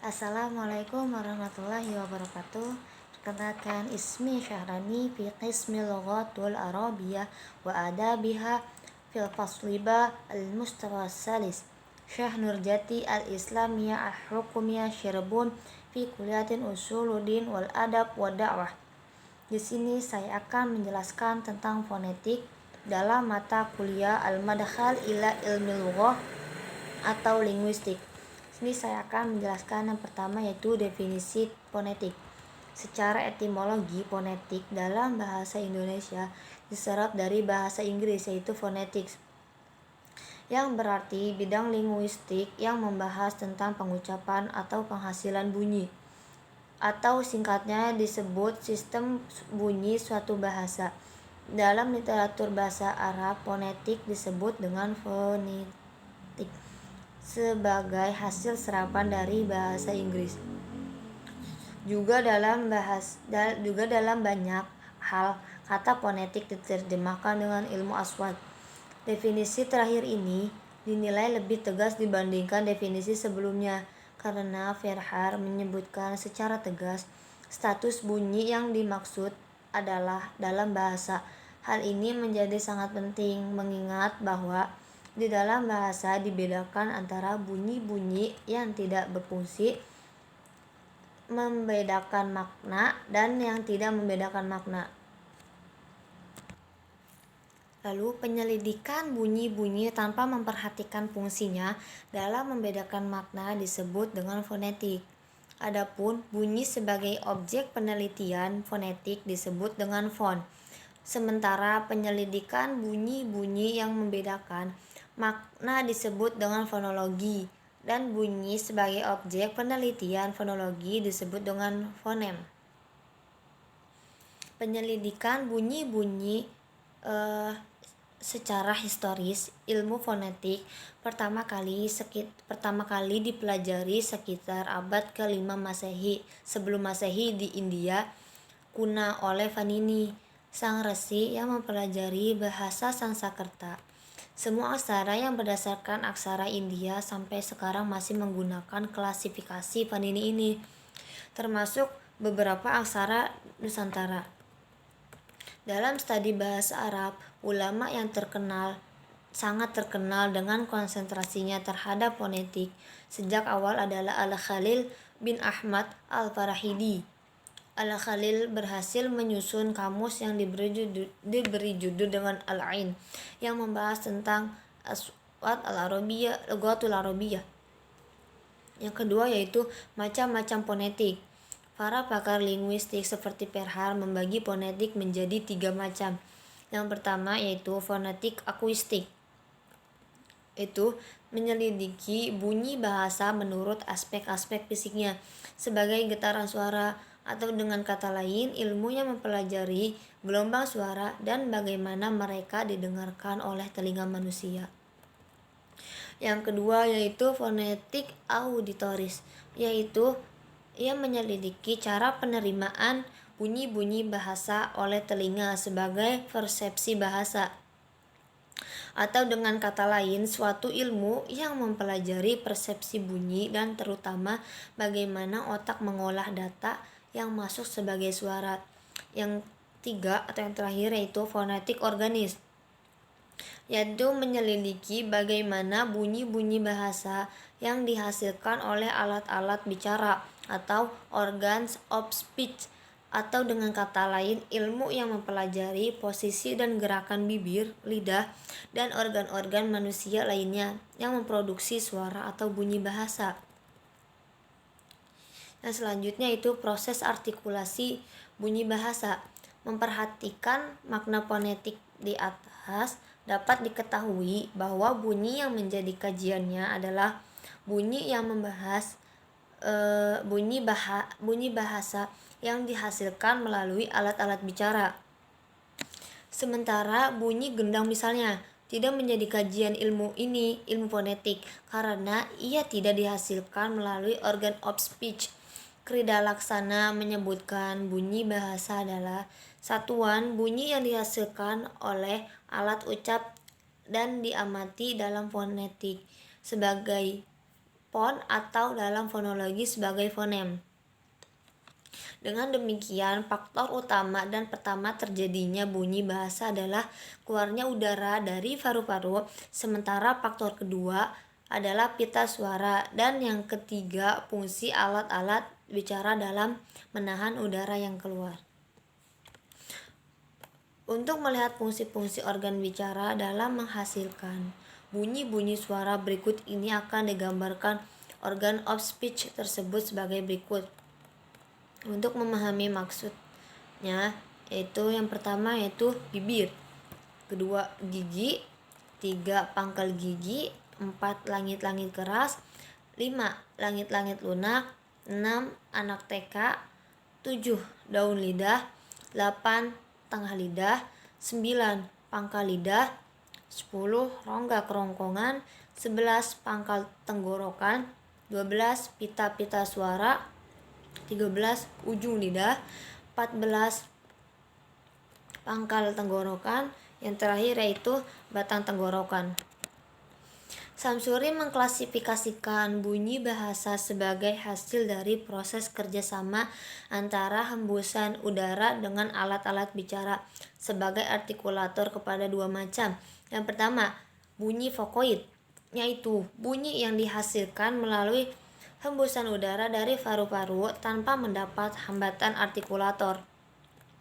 Assalamualaikum warahmatullahi wabarakatuh. Perkenalkan, ismi Syahrani fi qismi lughatul Arabiyah wa adabiha fil fasliba al-mustawa salis. Syah Nurjati al-Islamiyah al-Hukumiyah Syirbun fi kuliatin usuluddin wal adab wa da'wah. Di sini saya akan menjelaskan tentang fonetik dalam mata kuliah Al-Madkhal ila Ilmi Lughah atau linguistik. Sini saya akan menjelaskan yang pertama, yaitu definisi fonetik. Secara etimologi, fonetik dalam bahasa Indonesia diserap dari bahasa Inggris, yaitu phonetics, yang berarti bidang linguistik yang membahas tentang pengucapan atau penghasilan bunyi, atau singkatnya disebut sistem bunyi suatu bahasa. Dalam literatur bahasa Arab, fonetik disebut dengan fonetik sebagai hasil serapan dari bahasa Inggris. Juga dalam banyak hal, kata fonetik diterjemahkan dengan ilmu aswat. Definisi terakhir ini dinilai lebih tegas dibandingkan definisi sebelumnya, karena Verhaer menyebutkan secara tegas status bunyi yang dimaksud adalah dalam bahasa. Hal ini menjadi sangat penting mengingat bahwa di dalam bahasa dibedakan antara bunyi-bunyi yang tidak berfungsi membedakan makna dan yang tidak membedakan makna. Lalu penyelidikan bunyi-bunyi tanpa memperhatikan fungsinya dalam membedakan makna disebut dengan fonetik. Adapun bunyi sebagai objek penelitian fonetik disebut dengan fon. Sementara penyelidikan bunyi-bunyi yang membedakan makna disebut dengan fonologi, dan bunyi sebagai objek penelitian fonologi disebut dengan fonem. Penyelidikan bunyi-bunyi secara historis, ilmu fonetik pertama kali dipelajari sekitar abad ke-5 Masehi sebelum Masehi di India kuna oleh Vanini, sang resi yang mempelajari bahasa Sanskerta. Semua aksara yang berdasarkan aksara India sampai sekarang masih menggunakan klasifikasi Vanini ini, termasuk beberapa aksara Nusantara. Dalam studi bahasa Arab, ulama yang sangat terkenal dengan konsentrasinya terhadap fonetik sejak awal adalah Al-Khalil bin Ahmad Al-Farahidi. Al-Khalil berhasil menyusun kamus yang diberi judul dengan Al-Ain, yang membahas tentang aswat al-Arabiyah, lughatul Arabiyah. Yang kedua yaitu macam-macam fonetik. Para pakar linguistik seperti Verhaer membagi fonetik menjadi 3 macam. Yang pertama yaitu fonetik akuistik. Itu menyelidiki bunyi bahasa menurut aspek-aspek fisiknya sebagai getaran suara, atau dengan kata lain, ilmu yang mempelajari gelombang suara dan bagaimana mereka didengarkan oleh telinga manusia. Yang kedua yaitu fonetik auditoris, yaitu ia menyelidiki cara penerimaan bunyi-bunyi bahasa oleh telinga sebagai persepsi bahasa. Atau dengan kata lain, suatu ilmu yang mempelajari persepsi bunyi dan terutama bagaimana otak mengolah data yang masuk sebagai suara. Yang tiga atau yang terakhir yaitu fonetik organis, yaitu menyelidiki bagaimana bunyi-bunyi bahasa yang dihasilkan oleh alat-alat bicara atau organs of speech, atau dengan kata lain ilmu yang mempelajari posisi dan gerakan bibir, lidah, dan organ-organ manusia lainnya yang memproduksi suara atau bunyi bahasa. Dan selanjutnya itu proses artikulasi bunyi bahasa. Memperhatikan makna fonetik di atas, dapat diketahui bahwa bunyi yang menjadi kajiannya adalah bunyi yang membahas bunyi bahasa yang dihasilkan melalui alat-alat bicara. Sementara bunyi gendang misalnya tidak menjadi kajian ilmu fonetik, karena ia tidak dihasilkan melalui organ of speech. Krida Laksana menyebutkan bunyi bahasa adalah satuan bunyi yang dihasilkan oleh alat ucap dan diamati dalam fonetik sebagai fon atau dalam fonologi sebagai fonem. Dengan demikian, faktor utama dan pertama terjadinya bunyi bahasa adalah keluarnya udara dari paru-paru, sementara faktor kedua adalah pita suara, dan yang ketiga fungsi alat-alat bicara dalam menahan udara yang keluar. Untuk melihat fungsi-fungsi organ bicara dalam menghasilkan bunyi-bunyi suara berikut ini akan digambarkan organ of speech tersebut sebagai berikut. Untuk memahami maksudnya, yaitu yang pertama yaitu bibir, kedua gigi, tiga pangkal gigi, empat langit-langit keras, lima langit-langit lunak, enam anak TK, tujuh daun lidah, delapan tengah lidah, 9 pangkal lidah, 10 rongga kerongkongan, 11 pangkal tenggorokan, 12 pita-pita suara, 13 ujung lidah, 14 pangkal tenggorokan, yang terakhir yaitu batang tenggorokan. Samsuri mengklasifikasikan bunyi bahasa sebagai hasil dari proses kerjasama antara hembusan udara dengan alat-alat bicara sebagai artikulator kepada dua macam. Yang pertama, bunyi vokoid, yaitu bunyi yang dihasilkan melalui hembusan udara dari paru-paru tanpa mendapat hambatan artikulator.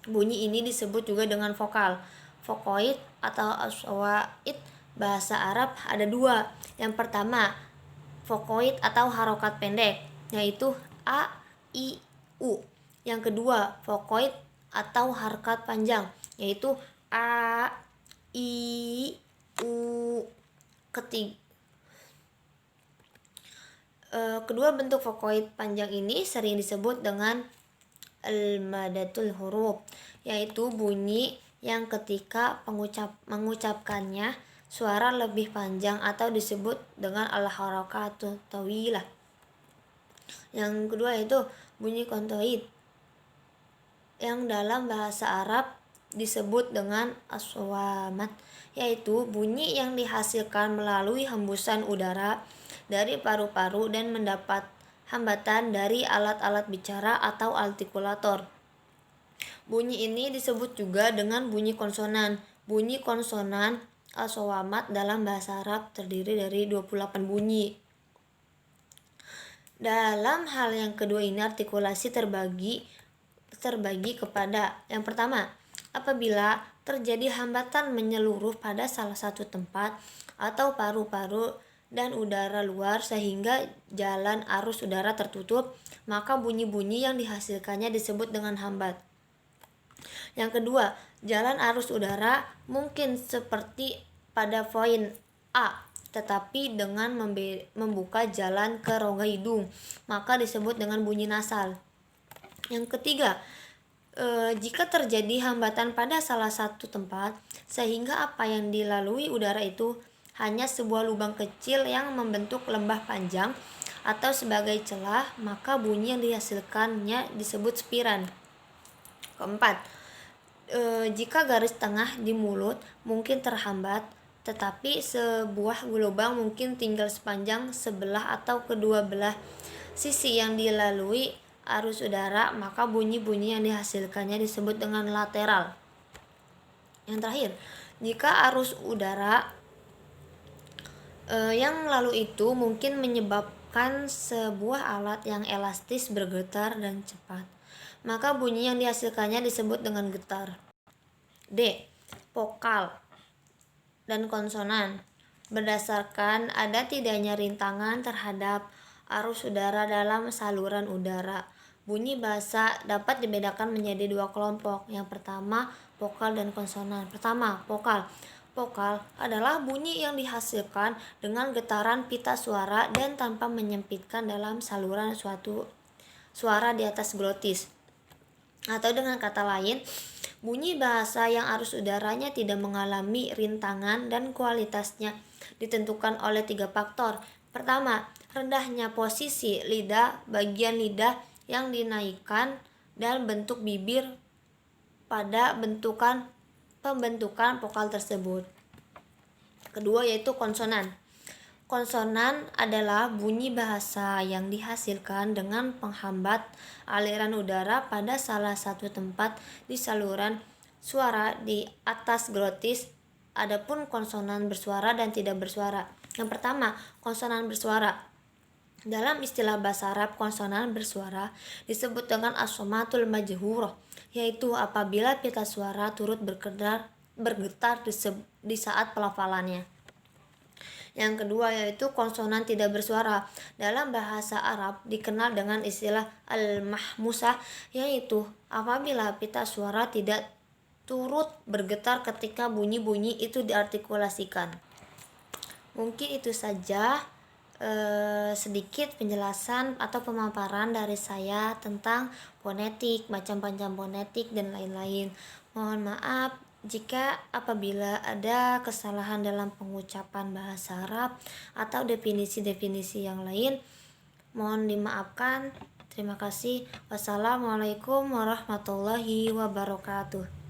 Bunyi ini disebut juga dengan vokal. Vokoid atau aswaid bahasa Arab ada dua. Yang pertama, vokoid atau harokat pendek, yaitu a, i, u. Yang kedua, vokoid atau harokat panjang, yaitu a, i, u. Kedua bentuk vokoid panjang ini sering disebut dengan al-madatul huruf, yaitu bunyi yang ketika mengucapkannya suara lebih panjang atau disebut dengan al-harakatut tawilah. Yang kedua yaitu bunyi kontoid, yang dalam bahasa Arab disebut dengan aswamat, yaitu bunyi yang dihasilkan melalui hembusan udara dari paru-paru dan mendapat hambatan dari alat-alat bicara atau artikulator. Bunyi ini disebut juga dengan bunyi konsonan. Bunyi konsonan aswamat dalam bahasa Arab terdiri dari 28 bunyi. Dalam hal yang kedua ini artikulasi terbagi kepada yang pertama, apabila terjadi hambatan menyeluruh pada salah satu tempat atau paru-paru dan udara luar sehingga jalan arus udara tertutup, maka bunyi-bunyi yang dihasilkannya disebut dengan hambat. Yang kedua, jalan arus udara mungkin seperti pada poin A, tetapi dengan membuka jalan ke rongga hidung, maka disebut dengan bunyi nasal. Yang ketiga, jika terjadi hambatan pada salah satu tempat sehingga apa yang dilalui udara itu hanya sebuah lubang kecil yang membentuk lembah panjang atau sebagai celah, maka bunyi yang dihasilkannya disebut spiran. Keempat, jika garis tengah di mulut mungkin terhambat, tetapi sebuah lubang mungkin tinggal sepanjang sebelah atau kedua belah sisi yang dilalui arus udara, maka bunyi-bunyi yang dihasilkannya disebut dengan lateral. Yang terakhir, jika arus udara yang lalu itu mungkin menyebabkan sebuah alat yang elastis bergetar dan cepat, maka bunyi yang dihasilkannya disebut dengan getar. D. Vokal dan konsonan. Berdasarkan ada tidaknya rintangan terhadap arus udara dalam saluran udara, bunyi bahasa dapat dibedakan menjadi dua kelompok. Yang pertama, vokal dan konsonan. Pertama, vokal. Vokal adalah bunyi yang dihasilkan dengan getaran pita suara dan tanpa menyempitkan dalam saluran suatu suara di atas glotis. Atau dengan kata lain, bunyi bahasa yang arus udaranya tidak mengalami rintangan dan kualitasnya ditentukan oleh 3 faktor. Pertama, rendahnya posisi lidah, bagian lidah yang dinaikkan, dan bentuk bibir pada pembentukan vokal tersebut. Kedua yaitu konsonan. Konsonan adalah bunyi bahasa yang dihasilkan dengan penghambat aliran udara pada salah satu tempat di saluran suara di atas glotis. Adapun konsonan bersuara dan tidak bersuara. Yang pertama, konsonan bersuara. Dalam istilah bahasa Arab, konsonan bersuara disebut dengan as-somatul majhurah, yaitu apabila pita suara turut bergetar di saat pelafalannya. Yang kedua yaitu konsonan tidak bersuara. Dalam bahasa Arab dikenal dengan istilah al-mahmusah, yaitu apabila pita suara tidak turut bergetar ketika bunyi-bunyi itu diartikulasikan. Mungkin itu saja sedikit penjelasan atau pemaparan dari saya tentang fonetik, macam-macam fonetik dan lain-lain. Mohon maaf jika apabila ada kesalahan dalam pengucapan bahasa Arab atau definisi-definisi yang lain, mohon dimaafkan. Terima kasih. Wassalamualaikum warahmatullahi wabarakatuh.